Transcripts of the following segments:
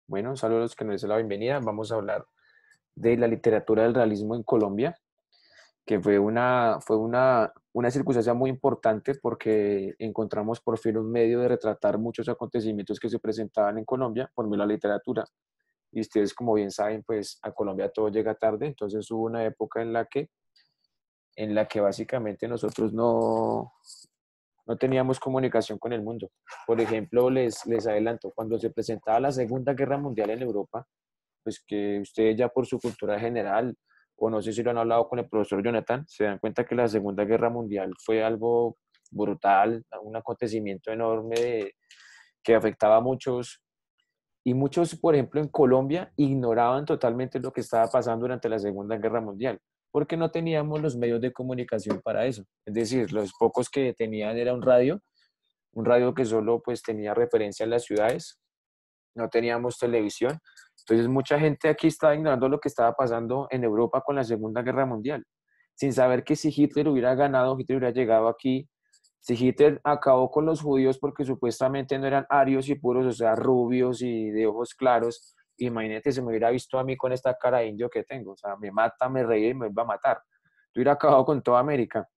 Bueno, un saludo a los que nos den la bienvenida. Vamos a hablar de la literatura del realismo en Colombia, que fue una circunstancia muy importante porque encontramos por fin un medio de retratar muchos acontecimientos que se presentaban en Colombia por medio de la literatura. Y ustedes, como bien saben, pues a Colombia todo llega tarde, entonces hubo una época en la que básicamente nosotros no teníamos comunicación con el mundo. Por ejemplo, les adelanto, cuando se presentaba la Segunda Guerra Mundial en Europa, pues que ustedes ya por su cultura general, o no sé si lo han hablado con el profesor Jonathan, se dan cuenta que la Segunda Guerra Mundial fue algo brutal, un acontecimiento enorme que afectaba a muchos, y muchos, por ejemplo, en Colombia, ignoraban totalmente lo que estaba pasando durante la Segunda Guerra Mundial, porque no teníamos los medios de comunicación para eso. Es decir, los pocos que tenían era un radio que solo pues tenía referencia en las ciudades, no teníamos televisión. Entonces mucha gente aquí estaba ignorando lo que estaba pasando en Europa con la Segunda Guerra Mundial, sin saber que si Hitler hubiera ganado, Hitler hubiera llegado aquí, si Hitler acabó con los judíos porque supuestamente no eran arios y puros, o sea, rubios y de ojos claros, imagínate, se me hubiera visto a mí con esta cara de indio que tengo, o sea, me mata, me reía y me va a matar. Yo hubiera acabado con toda América,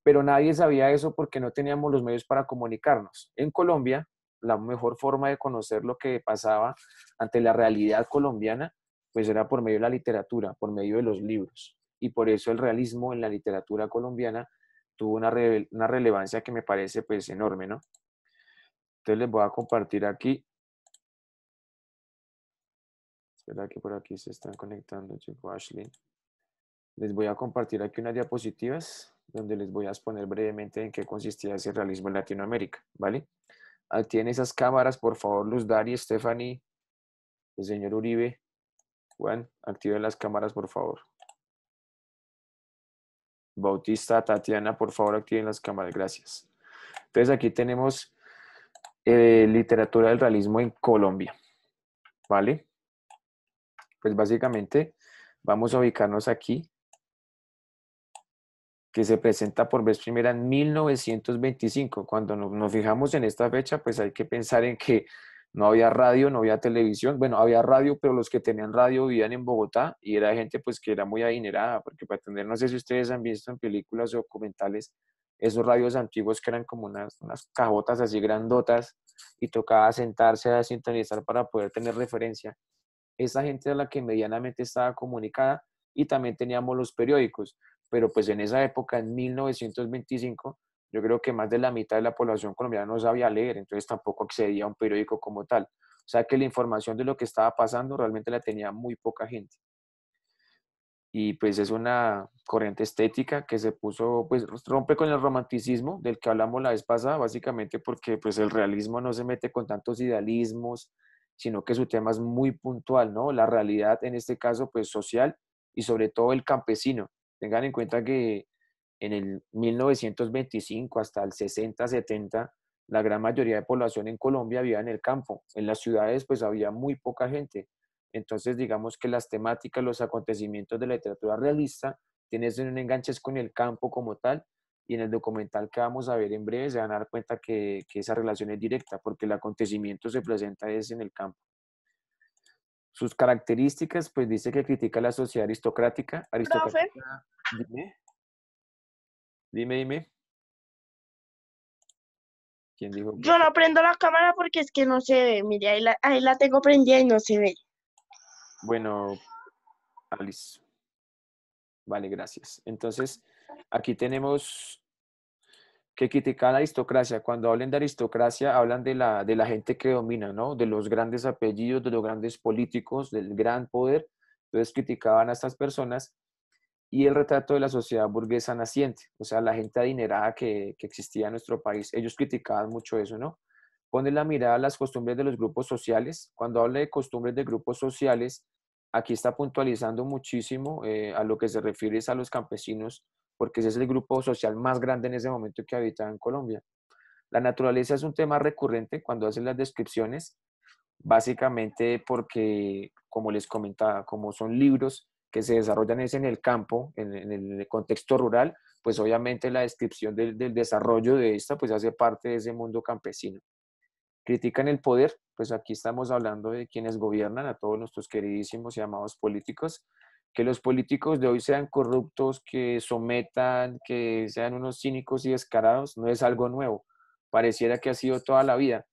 pero nadie sabía eso porque no teníamos los medios para comunicarnos. En Colombia, la mejor forma de conocer lo que pasaba ante la realidad colombiana, pues era por medio de la literatura, por medio de los libros. Y por eso el realismo en la literatura colombiana tuvo una relevancia que me parece pues enorme, ¿no? Entonces les voy a compartir aquí. Espera que por aquí se están conectando, chico Ashley. Les voy a compartir aquí unas diapositivas donde les voy a exponer brevemente en qué consistía ese realismo en Latinoamérica, ¿vale? Activen esas cámaras, por favor, Luz Dari, Stephanie, el señor Uribe, Juan, activen las cámaras, por favor. Bautista, Tatiana, por favor, activen las cámaras, gracias. Entonces aquí tenemos literatura del realismo en Colombia, ¿vale? Pues básicamente vamos a ubicarnos aquí, que se presenta por vez primera en 1925. Cuando nos fijamos en esta fecha, pues hay que pensar en que no había radio, no había televisión. Bueno, había radio, pero los que tenían radio vivían en Bogotá y era gente pues que era muy adinerada, porque para tener, no sé si ustedes han visto en películas o documentales, esos radios antiguos que eran como unas cajotas así grandotas y tocaba sentarse a sintonizar para poder tener referencia. Esa gente era la que medianamente estaba comunicada y también teníamos los periódicos, pero pues en esa época, en 1925, yo creo que más de la mitad de la población colombiana no sabía leer, entonces tampoco accedía a un periódico como tal. O sea que la información de lo que estaba pasando realmente la tenía muy poca gente. Y pues es una corriente estética que se puso, pues rompe con el romanticismo del que hablamos la vez pasada, básicamente porque pues el realismo no se mete con tantos idealismos, sino que su tema es muy puntual, ¿no? La realidad en este caso pues social y sobre todo el campesino. Tengan en cuenta que en el 1925 hasta el 60, 70, la gran mayoría de población en Colombia vivía en el campo. En las ciudades pues había muy poca gente. Entonces, digamos que las temáticas, los acontecimientos de la literatura realista tienen un enganche con el campo como tal, y en el documental que vamos a ver en breve se van a dar cuenta que esa relación es directa, porque el acontecimiento se presenta es en el campo. Sus características, pues dice que critica la sociedad aristocrática. Profe, Aristocrática, dime, dime, ¿quién dijo, yo profe? no prendo la cámara porque es que no se ve. Mire, ahí la tengo prendida y no se ve. Bueno, Alice, vale, gracias. Entonces, aquí tenemos que critican la aristocracia. Cuando hablan de aristocracia, hablan de la gente que domina, ¿no? De los grandes apellidos, de los grandes políticos, del gran poder. Entonces criticaban a estas personas y el retrato de la sociedad burguesa naciente, o sea, la gente adinerada que existía en nuestro país. Ellos criticaban mucho eso, ¿no? Ponen la mirada a las costumbres de los grupos sociales. Cuando habla de costumbres de grupos sociales, aquí está puntualizando muchísimo a lo que se refiere es a los campesinos, porque ese es el grupo social más grande en ese momento que habitaba en Colombia. La naturaleza es un tema recurrente cuando hacen las descripciones, básicamente porque, como les comentaba, como son libros que se desarrollan es en el campo, en el contexto rural, pues obviamente la descripción del desarrollo de esta pues hace parte de ese mundo campesino. critican el poder, pues aquí estamos hablando de quienes gobiernan, a todos nuestros queridísimos y amados políticos, que los políticos de hoy sean corruptos, que sometan, que sean unos cínicos y descarados, no es algo nuevo. Pareciera que ha sido toda la vida.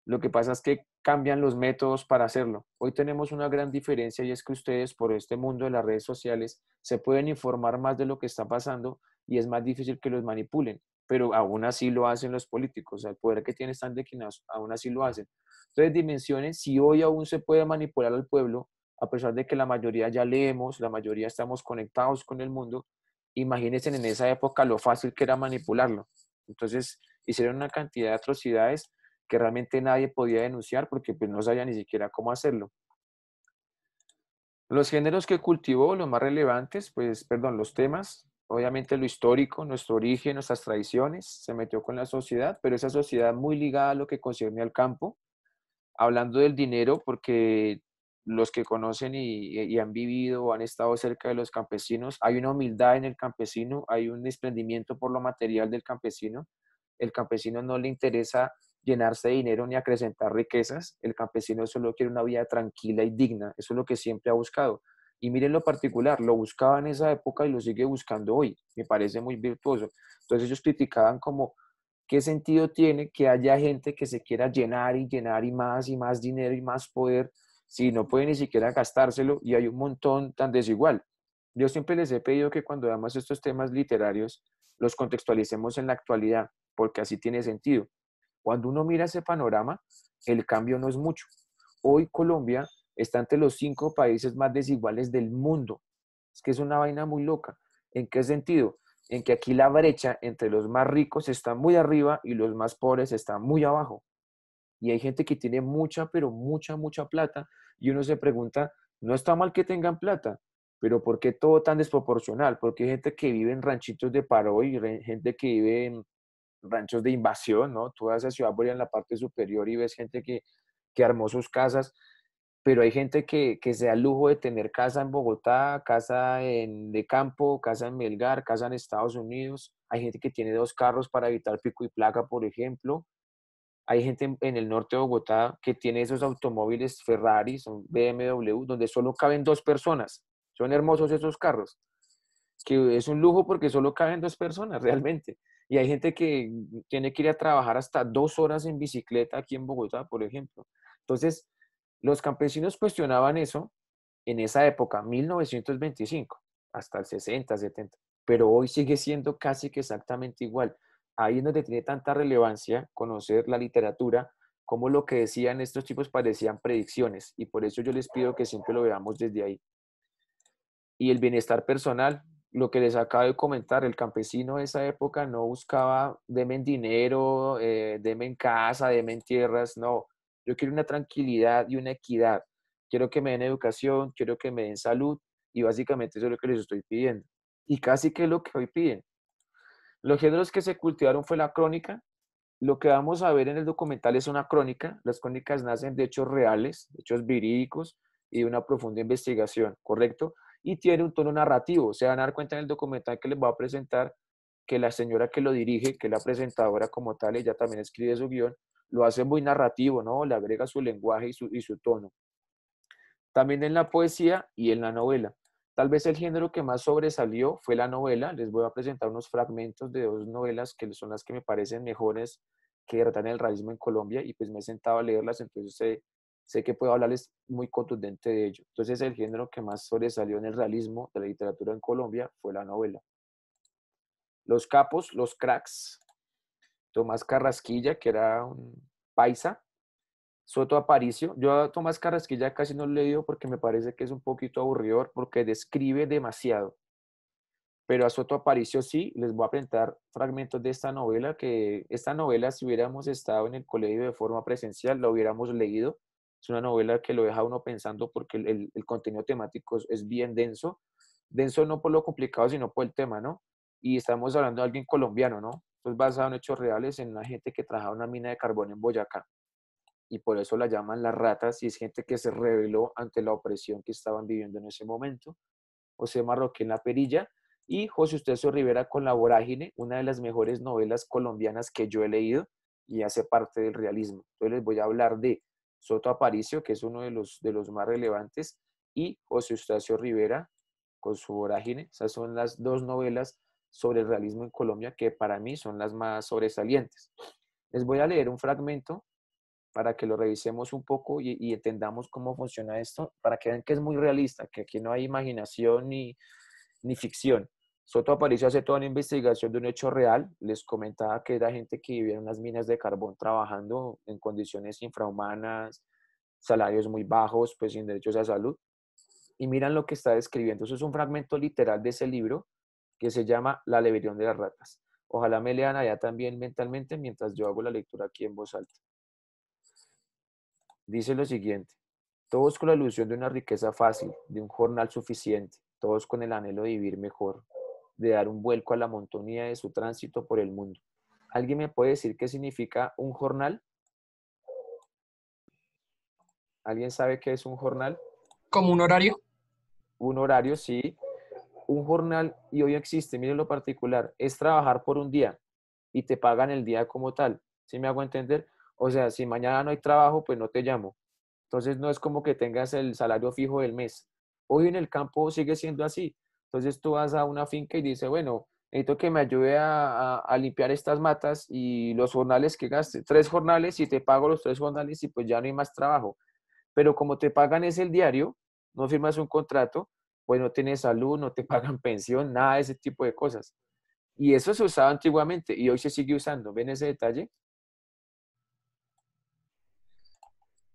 Lo que pasa es que cambian los métodos para hacerlo. Hoy tenemos una gran diferencia y es que ustedes por este mundo de las redes sociales se pueden informar más de lo que está pasando y es más difícil que los manipulen, pero aún así lo hacen los políticos. O sea, el poder que tienen están declinados, aún así lo hacen. Entonces, dimensiones, si hoy aún se puede manipular al pueblo, a pesar de que la mayoría ya leemos, la mayoría estamos conectados con el mundo, imagínense en esa época lo fácil que era manipularlo. Entonces, hicieron una cantidad de atrocidades que realmente nadie podía denunciar porque pues, no sabía ni siquiera cómo hacerlo. Los géneros que cultivó, los más relevantes, pues, perdón, los temas, obviamente lo histórico, nuestro origen, nuestras tradiciones, se metió con la sociedad, pero esa sociedad muy ligada a lo que concierne al campo, hablando del dinero, porque los que conocen y han vivido o han estado cerca de los campesinos, hay una humildad en el campesino, hay un desprendimiento por lo material del campesino. El campesino no le interesa llenarse de dinero ni acrecentar riquezas, el campesino solo quiere una vida tranquila y digna, eso es lo que siempre ha buscado. Y miren lo particular, lo buscaba en esa época y lo sigue buscando hoy, me parece muy virtuoso. Entonces ellos criticaban como ¿qué sentido tiene que haya gente que se quiera llenar y más dinero y más poder si no puede ni siquiera gastárselo y hay un montón tan desigual? Yo siempre les he pedido que cuando veamos estos temas literarios los contextualicemos en la actualidad, porque así tiene sentido. Cuando uno mira ese panorama, el cambio no es mucho. Hoy Colombia está entre los 5 países más desiguales del mundo. Es que es una vaina muy loca. ¿En qué sentido? En que aquí la brecha entre los más ricos está muy arriba y los más pobres está muy abajo. Y hay gente que tiene mucha, pero mucha plata. Y uno se pregunta, no está mal que tengan plata, pero ¿por qué todo tan desproporcional? Porque hay gente que vive en ranchitos de paro y gente que vive en ranchos de invasión, ¿no? Tú vas a Ciudad Bolívar en la parte superior y ves gente que armó sus casas, pero hay gente que se da el lujo de tener casa en Bogotá, casa de campo, casa en Melgar, casa en Estados Unidos. Hay gente que tiene 2 carros para evitar pico y placa, por ejemplo. Hay gente en el norte de Bogotá que tiene esos automóviles Ferrari, son BMW, donde solo caben 2 personas. Son hermosos esos carros, que es un lujo porque solo caben 2 personas realmente. Y hay gente que tiene que ir a trabajar hasta 2 horas en bicicleta aquí en Bogotá, por ejemplo. Entonces, los campesinos cuestionaban eso en esa época, 1925, hasta el 60, 70, pero hoy sigue siendo casi que exactamente igual. Ahí es donde tiene tanta relevancia conocer la literatura, como lo que decían estos tipos parecían predicciones, y por eso yo les pido que siempre lo veamos desde ahí. Y el bienestar personal, lo que les acabo de comentar, el campesino de esa época no buscaba deme en dinero, deme en casa, deme en tierras, no. Yo quiero una tranquilidad y una equidad. Quiero que me den educación, quiero que me den salud y básicamente eso es lo que les estoy pidiendo. Y casi que es lo que hoy piden. Los géneros que se cultivaron fue la crónica. Lo que vamos a ver en el documental es una crónica. Las crónicas nacen de hechos reales, hechos verídicos y de una profunda investigación, ¿correcto? Y tiene un tono narrativo. Se van a dar cuenta en el documental que les voy a presentar que la señora que lo dirige, que es la presentadora como tal, ella también escribe su guión, lo hace muy narrativo, ¿no? Le agrega su lenguaje y su tono. También en la poesía y en la novela. Tal vez el género que más sobresalió fue la novela. Les voy a presentar unos fragmentos de 2 novelas que son las que me parecen mejores que tratan el realismo en Colombia y pues me he sentado a leerlas, entonces sé que puedo hablarles muy contundente de ello. Entonces el género que más sobresalió en el realismo de la literatura en Colombia fue la novela. Los capos, los cracks, Tomás Carrasquilla, que era un paisa, Soto Aparicio. Yo a Tomás Carrasquilla casi no lo he leído porque me parece que es un poquito aburridor porque describe demasiado. Pero a Soto Aparicio sí, les voy a presentar fragmentos de esta novela, que esta novela si hubiéramos estado en el colegio de forma presencial, la hubiéramos leído. Es una novela que lo deja uno pensando porque el contenido temático es bien denso. Denso no por lo complicado, sino por el tema, ¿no? Y estamos hablando de alguien colombiano, ¿no? Entonces basado en hechos reales, en una gente que trabajaba en una mina de carbón en Boyacá y por eso la llaman las ratas, y es gente que se rebeló ante la opresión que estaban viviendo en ese momento. José Marroquín La Perilla y José Usteso Rivera con La Vorágine, una de las mejores novelas colombianas que yo he leído. y hace parte del realismo. Entonces les voy a hablar de Soto Aparicio, que es uno de los más relevantes, y José Eustacio Rivera, con su Vorágine. Esas son las dos novelas sobre el realismo en Colombia que para mí son las más sobresalientes. Les voy a leer un fragmento para que lo revisemos un poco y entendamos cómo funciona esto, para que vean que es muy realista, que aquí no hay imaginación ni ficción. Soto Aparicio hace toda una investigación de un hecho real. Les comentaba que era gente que vivía en unas minas de carbón trabajando en condiciones infrahumanas, salarios muy bajos, pues sin derechos a salud. Y miran lo que está describiendo. Eso es un fragmento literal de ese libro que se llama La rebelión de las ratas. Ojalá me lean allá también mentalmente mientras yo hago la lectura aquí en voz alta. Dice lo siguiente: todos con la ilusión de una riqueza fácil, de un jornal suficiente, todos con el anhelo de vivir mejor, de dar un vuelco a la monotonía de su tránsito por el mundo. ¿Alguien me puede decir qué significa un jornal? ¿Alguien sabe qué es un jornal? Como un horario. Un horario, sí. Un jornal, y hoy existe, miren lo particular, es trabajar por un día y te pagan el día como tal. ¿Sí me hago entender? O sea, si mañana no hay trabajo, pues no te llamo. Entonces no es como que tengas el salario fijo del mes. Hoy en el campo sigue siendo así. Entonces tú vas a una finca y dices, bueno, necesito que me ayude a limpiar estas matas y los jornales que gaste, 3 jornales y te pago los 3 jornales y pues ya no hay más trabajo. Pero como te pagan es el diario, no firmas un contrato, pues no tienes salud, no te pagan pensión, nada de ese tipo de cosas. Y eso se usaba antiguamente y hoy se sigue usando. ¿Ven ese detalle?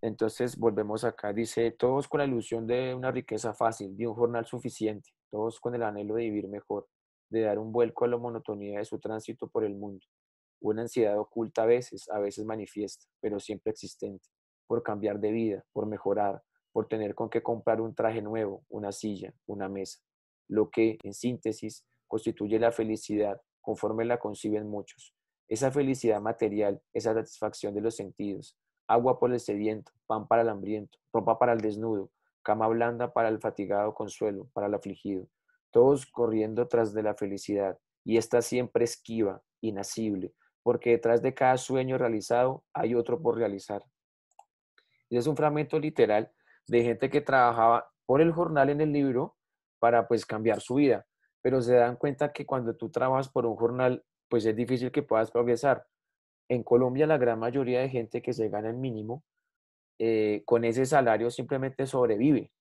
Entonces volvemos acá, dice, todos con la ilusión de una riqueza fácil, de un jornal suficiente, todos con el anhelo de vivir mejor, de dar un vuelco a la monotonía de su tránsito por el mundo. Una ansiedad oculta a veces manifiesta, pero siempre existente, por cambiar de vida, por mejorar, por tener con qué comprar un traje nuevo, una silla, una mesa. Lo que, en síntesis, constituye la felicidad, conforme la conciben muchos. Esa felicidad material, esa satisfacción de los sentidos, agua por el sediento, pan para el hambriento, ropa para el desnudo, cama blanda para el fatigado, consuelo para el afligido, todos corriendo tras de la felicidad, y esta siempre esquiva, inacible, porque detrás de cada sueño realizado hay otro por realizar. Y es un fragmento literal de gente que trabajaba por el jornal en el libro para pues cambiar su vida, pero se dan cuenta que cuando tú trabajas por un jornal, pues es difícil que puedas progresar. En Colombia la gran mayoría de gente que se gana el mínimo, con ese salario simplemente sobrevive.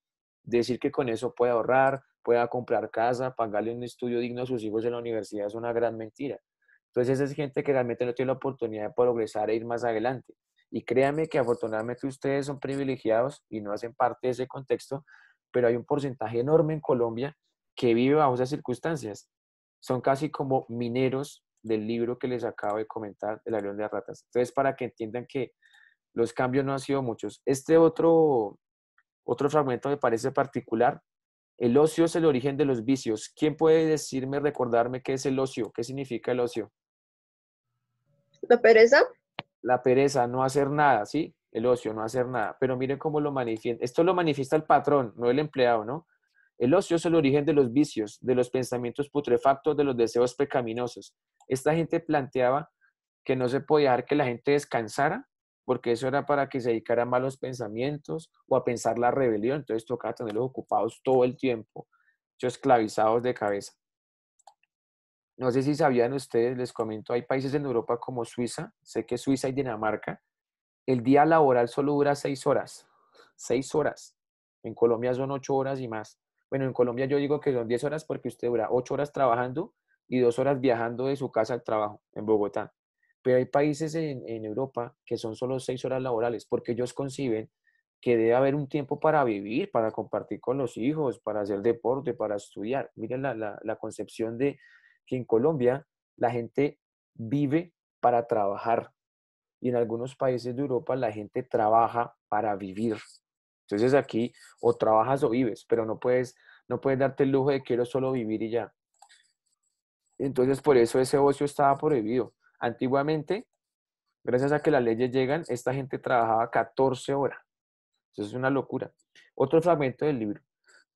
Decir que con eso puede ahorrar, pueda comprar casa, pagarle un estudio digno a sus hijos en la universidad es una gran mentira. Entonces esa es gente que realmente no tiene la oportunidad de progresar e ir más adelante. Y créanme que afortunadamente ustedes son privilegiados y no hacen parte de ese contexto, pero hay un porcentaje enorme en Colombia que vive bajo esas circunstancias. Son casi como mineros del libro que les acabo de comentar, El avión de las ratas. Entonces, para que entiendan que los cambios no han sido muchos. Otro fragmento me parece particular. El ocio es el origen de los vicios. ¿Quién puede decirme, recordarme qué es el ocio? ¿Qué significa el ocio? ¿La pereza? La pereza, no hacer nada, ¿sí? El ocio, no hacer nada. Pero miren cómo lo manifiesta. Esto lo manifiesta el patrón, no el empleado, ¿no? El ocio es el origen de los vicios, de los pensamientos putrefactos, de los deseos pecaminosos. Esta gente planteaba que no se podía dejar que la gente descansara, porque eso era para que se dedicara a malos pensamientos o a pensar la rebelión. Entonces tocaba tenerlos ocupados todo el tiempo, hechos esclavizados de cabeza. No sé si sabían ustedes, les comento, hay países en Europa como Suiza, sé que Suiza y Dinamarca, el día laboral solo dura 6 horas. 6 horas. En Colombia son 8 horas y más. Bueno, en Colombia yo digo que son 10 horas porque usted dura 8 horas trabajando y 2 horas viajando de su casa al trabajo en Bogotá. Pero hay países en Europa que son solo 6 horas laborales porque ellos conciben que debe haber un tiempo para vivir, para compartir con los hijos, para hacer deporte, para estudiar. Miren la concepción de que en Colombia la gente vive para trabajar y en algunos países de Europa la gente trabaja para vivir. Entonces aquí o trabajas o vives, pero no puedes darte el lujo de quiero solo vivir y ya. Entonces por eso ese ocio estaba prohibido. Antiguamente, gracias a que las leyes llegan, esta gente trabajaba 14 horas. Eso es una locura. Otro fragmento del libro.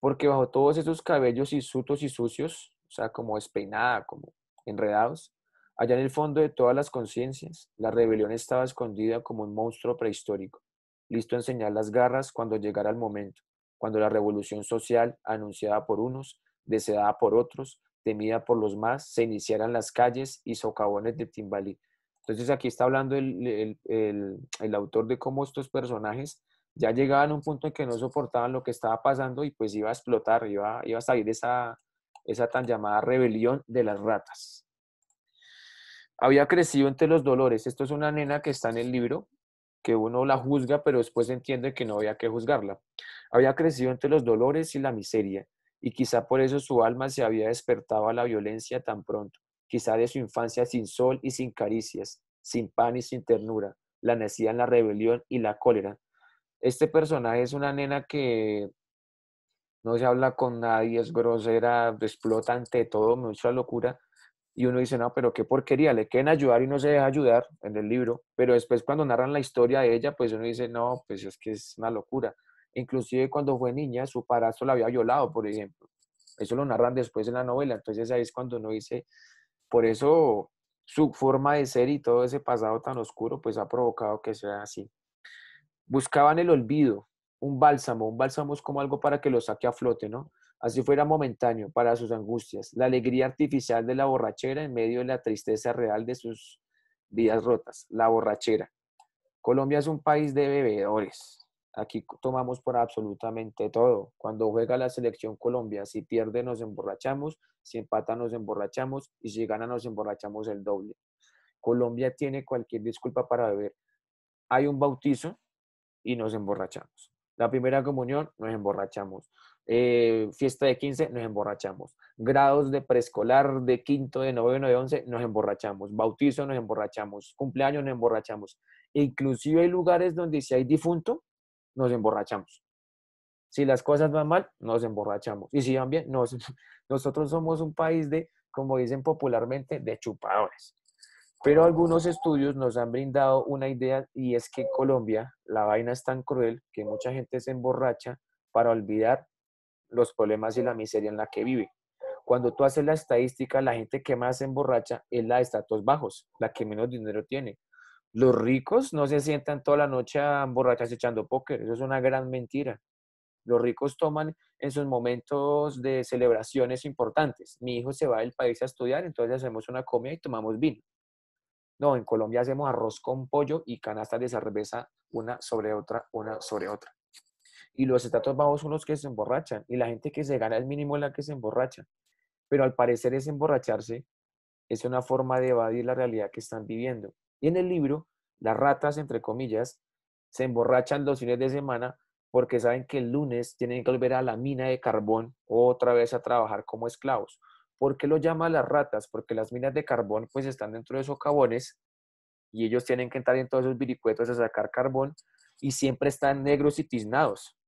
Porque bajo todos esos cabellos hirsutos y sucios, o sea, como despeinada, como enredados, Allá en el fondo de todas las conciencias, la rebelión estaba escondida como un monstruo prehistórico, listo a enseñar las garras cuando llegara el momento, cuando la revolución social, anunciada por unos, deseada por otros, temida por los más, se iniciara en las calles y socavones de Timbalí. Entonces aquí está hablando el autor de cómo estos personajes ya llegaban a un punto en que no soportaban lo que estaba pasando y pues iba a explotar, iba a salir esa tan llamada rebelión de las ratas. Había crecido entre los dolores. Esto es una nena que está en el libro, que uno la juzga, pero después entiende que no había que juzgarla. Había crecido entre los dolores y la miseria, y quizá por eso su alma se había despertado a la violencia tan pronto, quizá de su infancia sin sol y sin caricias, sin pan y sin ternura, la nacía en la rebelión y la cólera. Este personaje es una nena que no se habla con nadie, es grosera, explota ante todo, mucha locura, y uno dice, no, pero qué porquería, le quieren ayudar y no se deja ayudar en el libro, pero después cuando narran la historia de ella, pues uno dice, no, pues es que es una locura. Inclusive cuando fue niña, su padrastro la había violado, por ejemplo. Eso lo narran después en la novela, entonces ahí es cuando uno dice, por eso su forma de ser y todo ese pasado tan oscuro, pues ha provocado que sea así. Buscaban el olvido, un bálsamo es como algo para que lo saque a flote, ¿no? Así fuera momentáneo para sus angustias, la alegría artificial de la borrachera en medio de la tristeza real de sus vidas rotas, la borrachera. Colombia es un país de bebedores. Aquí tomamos por absolutamente todo. Cuando juega la selección Colombia, si pierde nos emborrachamos, si empata nos emborrachamos y si gana nos emborrachamos el doble. Colombia tiene cualquier disculpa para beber. Hay un bautizo, y nos emborrachamos. La primera comunión, nos emborrachamos. Fiesta de 15, nos emborrachamos. Grados de preescolar, de quinto, de noveno, de 11, nos emborrachamos. Bautizo, nos emborrachamos. Cumpleaños, nos emborrachamos. Inclusive hay lugares donde si hay difunto, nos emborrachamos. Si las cosas van mal, nos emborrachamos. Y si van bien, nosotros somos un país de, como dicen popularmente, de chupadores. Pero algunos estudios nos han brindado una idea y es que Colombia, la vaina es tan cruel que mucha gente se emborracha para olvidar los problemas y la miseria en la que vive. Cuando tú haces la estadística, la gente que más se emborracha es la de estratos bajos, la que menos dinero tiene. Los ricos no se sientan toda la noche a emborracharse echando póker, eso es una gran mentira. Los ricos toman en sus momentos de celebraciones importantes. Mi hijo se va del país a estudiar, entonces hacemos una comida y tomamos vino. No, en Colombia hacemos arroz con pollo y canastas de cerveza una sobre otra, una sobre otra. Y los estratos bajos son los que se emborrachan y la gente que se gana el mínimo es la que se emborracha. Pero al parecer ese emborracharse es una forma de evadir la realidad que están viviendo. Y en el libro, las ratas, entre comillas, se emborrachan los fines de semana porque saben que el lunes tienen que volver a la mina de carbón otra vez a trabajar como esclavos. ¿Por qué lo llaman las ratas? Porque las minas de carbón pues están dentro de socavones y ellos tienen que entrar en todos esos viricuetos a sacar carbón y siempre están negros y tiznados.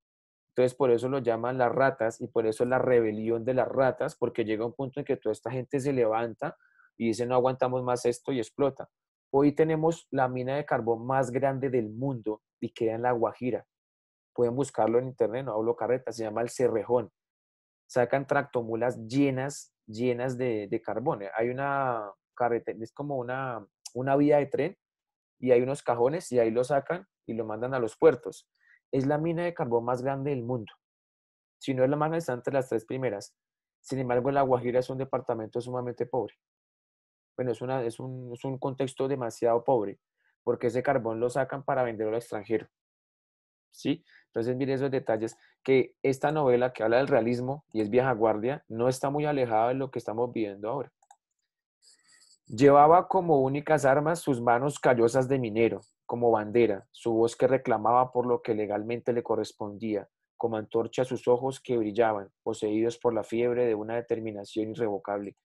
Entonces por eso lo llaman las ratas y por eso es la rebelión de las ratas, porque llega un punto en que toda esta gente se levanta y dice no aguantamos más esto y explota. Hoy tenemos la mina de carbón más grande del mundo y queda en La Guajira. Pueden buscarlo en internet, no hablo carreta, se llama el Cerrejón. Sacan tractomulas llenas de carbón. Hay una carretera, es como una vía de tren y hay unos cajones y ahí lo sacan y lo mandan a los puertos. Es la mina de carbón más grande del mundo. Si no es la más grande, está entre las tres primeras. Sin embargo, La Guajira es un departamento sumamente pobre. Bueno, es un contexto demasiado pobre, porque ese carbón lo sacan para venderlo al extranjero. ¿Sí? Entonces, mire esos detalles, que esta novela que habla del realismo y es vieja guardia, no está muy alejada de lo que estamos viviendo ahora. Llevaba como únicas armas sus manos callosas de minero, como bandera, su voz que reclamaba por lo que legalmente le correspondía, como antorcha sus ojos que brillaban, poseídos por la fiebre de una determinación irrevocable.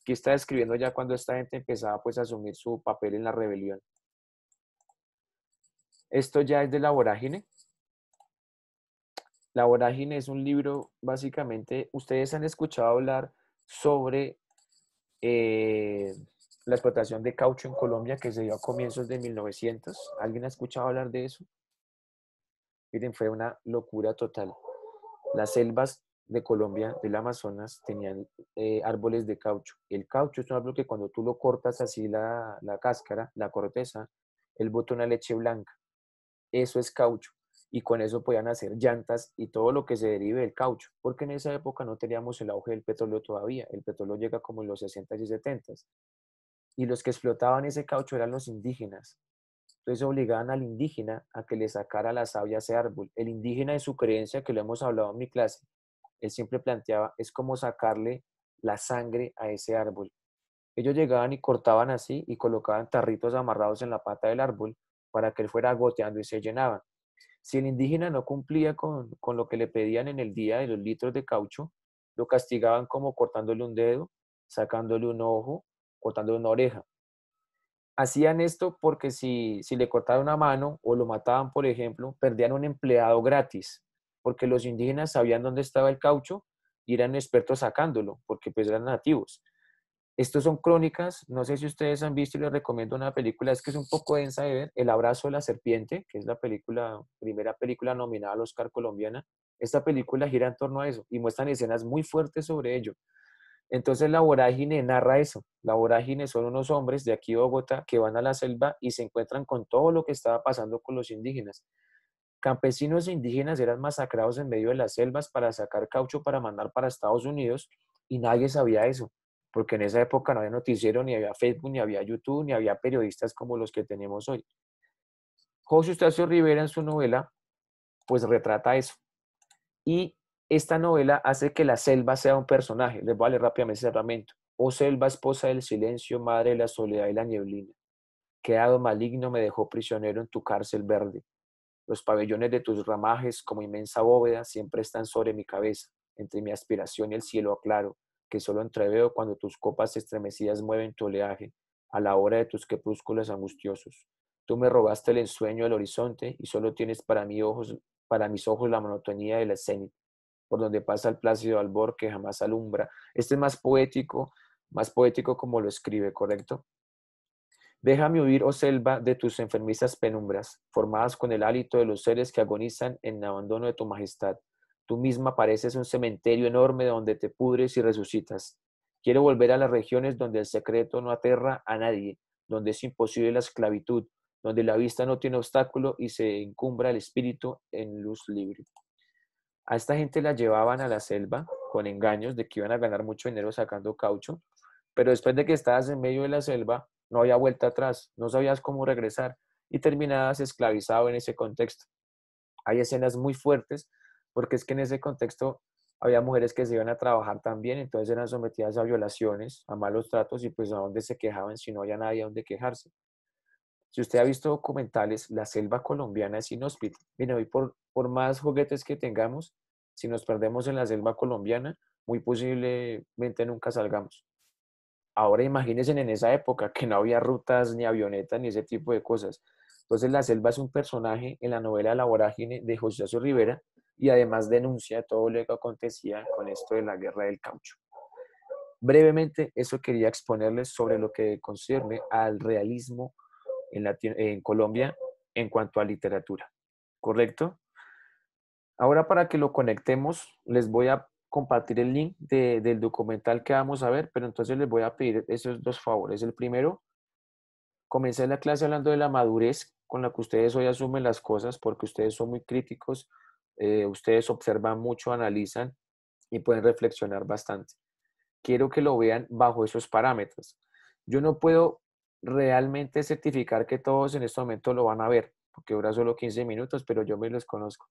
Que está describiendo ya cuando esta gente empezaba pues a asumir su papel en la rebelión. Esto ya es de La Vorágine. La Vorágine es un libro, básicamente, ustedes han escuchado hablar sobre eh, la explotación de caucho en Colombia que se dio a comienzos de 1900. ¿Alguien ha escuchado hablar de eso? Miren, fue una locura total. Las selvas de Colombia, del Amazonas, tenían árboles de caucho. El caucho es un árbol que cuando tú lo cortas así la cáscara, la corteza, él bota una leche blanca. Eso es caucho. Y con eso podían hacer llantas y todo lo que se derive del caucho, porque en esa época no teníamos el auge del petróleo todavía. El petróleo llega como en los 60s y 70s. Y los que explotaban ese caucho eran los indígenas. Entonces obligaban al indígena a que le sacara la savia a ese árbol. El indígena en su creencia, que lo hemos hablado en mi clase, él siempre planteaba, es como sacarle la sangre a ese árbol. Ellos llegaban y cortaban así y colocaban tarritos amarrados en la pata del árbol para que él fuera goteando y se llenaban. Si el indígena no cumplía con lo que le pedían en el día de los litros de caucho, lo castigaban como cortándole un dedo, sacándole un ojo, cortándole una oreja. Hacían esto porque si le cortaban una mano o lo mataban, por ejemplo, perdían un empleado gratis, porque los indígenas sabían dónde estaba el caucho y eran expertos sacándolo, porque pues eran nativos. Estos son crónicas, no sé si ustedes han visto y les recomiendo una película, es que es un poco densa de ver, El abrazo de la serpiente, que es la primera película nominada al Oscar colombiana. Esta película gira en torno a eso y muestran escenas muy fuertes sobre ello. Entonces la vorágine narra eso. La vorágine son unos hombres de aquí de Bogotá que van a la selva y se encuentran con todo lo que estaba pasando con los indígenas. Campesinos e indígenas eran masacrados en medio de las selvas para sacar caucho para mandar para Estados Unidos y nadie sabía eso, porque en esa época no había noticiero, ni había Facebook, ni había YouTube, ni había periodistas como los que tenemos hoy. José Eustacio Rivera en su novela pues retrata eso. Y esta novela hace que la selva sea un personaje. Les voy a leer rápidamente ese fragmento. Oh selva, esposa del silencio, madre de la soledad y la nieblina. Quedado maligno me dejó prisionero en tu cárcel verde. Los pabellones de tus ramajes, como inmensa bóveda, siempre están sobre mi cabeza, entre mi aspiración y el cielo claro, que solo entreveo cuando tus copas estremecidas mueven tu oleaje, a la hora de tus crepúsculos angustiosos. Tú me robaste el ensueño del horizonte y solo tienes para mis ojos la monotonía del cenit, por donde pasa el plácido albor que jamás alumbra. Este es más poético como lo escribe, ¿correcto? Déjame huir, oh selva, de tus enfermizas penumbras, formadas con el hálito de los seres que agonizan en abandono de tu majestad. Tú misma pareces un cementerio enorme donde te pudres y resucitas. Quiero volver a las regiones donde el secreto no aterra a nadie, donde es imposible la esclavitud, donde la vista no tiene obstáculo y se encumbra el espíritu en luz libre. A esta gente la llevaban a la selva con engaños de que iban a ganar mucho dinero sacando caucho, pero después de que estabas en medio de la selva, no había vuelta atrás, no sabías cómo regresar y terminabas esclavizado en ese contexto. Hay escenas muy fuertes porque es que en ese contexto había mujeres que se iban a trabajar también, entonces eran sometidas a violaciones, a malos tratos y pues a dónde se quejaban si no había nadie a donde quejarse. Si usted ha visto documentales, la selva colombiana es inhóspita. Mire, hoy por más juguetes que tengamos, si nos perdemos en la selva colombiana, muy posiblemente nunca salgamos. Ahora imagínense en esa época que no había rutas, ni avionetas, ni ese tipo de cosas. Entonces la selva es un personaje en la novela La Vorágine de José Acio Rivera y además denuncia todo lo que acontecía con esto de la guerra del caucho. Brevemente, eso quería exponerles sobre lo que concierne al realismo en Colombia en cuanto a literatura. ¿Correcto? Ahora para que lo conectemos, les voy a compartir el link del documental que vamos a ver, pero entonces les voy a pedir esos dos favores. El primero, comencé la clase hablando de la madurez con la que ustedes hoy asumen las cosas, porque ustedes son muy críticos, ustedes observan mucho, analizan y pueden reflexionar bastante. Quiero que lo vean bajo esos parámetros. Yo no puedo realmente certificar que todos en este momento lo van a ver, porque dura solo 15 minutos, pero yo me los conozco.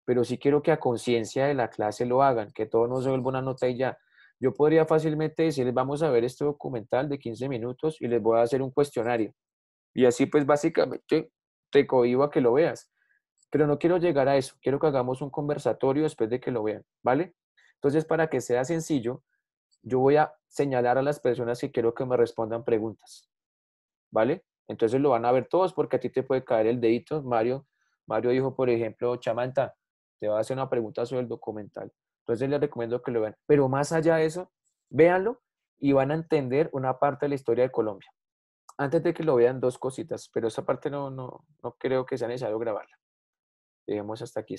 Pero sí quiero que a conciencia de la clase lo hagan, que todo no se vuelva una nota y ya. Yo podría fácilmente decirles, vamos a ver este documental de 15 minutos y les voy a hacer un cuestionario. Y así pues básicamente te cohíbo a que lo veas. Pero no quiero llegar a eso, quiero que hagamos un conversatorio después de que lo vean, ¿vale? Entonces, para que sea sencillo, yo voy a señalar a las personas que quiero que me respondan preguntas, ¿vale? Entonces lo van a ver todos porque a ti te puede caer el dedito. Mario dijo, por ejemplo, Chamanta, te va a hacer una pregunta sobre el documental. Entonces les recomiendo que lo vean. Pero más allá de eso, véanlo y van a entender una parte de la historia de Colombia. Antes de que lo vean, dos cositas, pero esa parte no creo que sea necesario grabarla. Dejemos hasta aquí.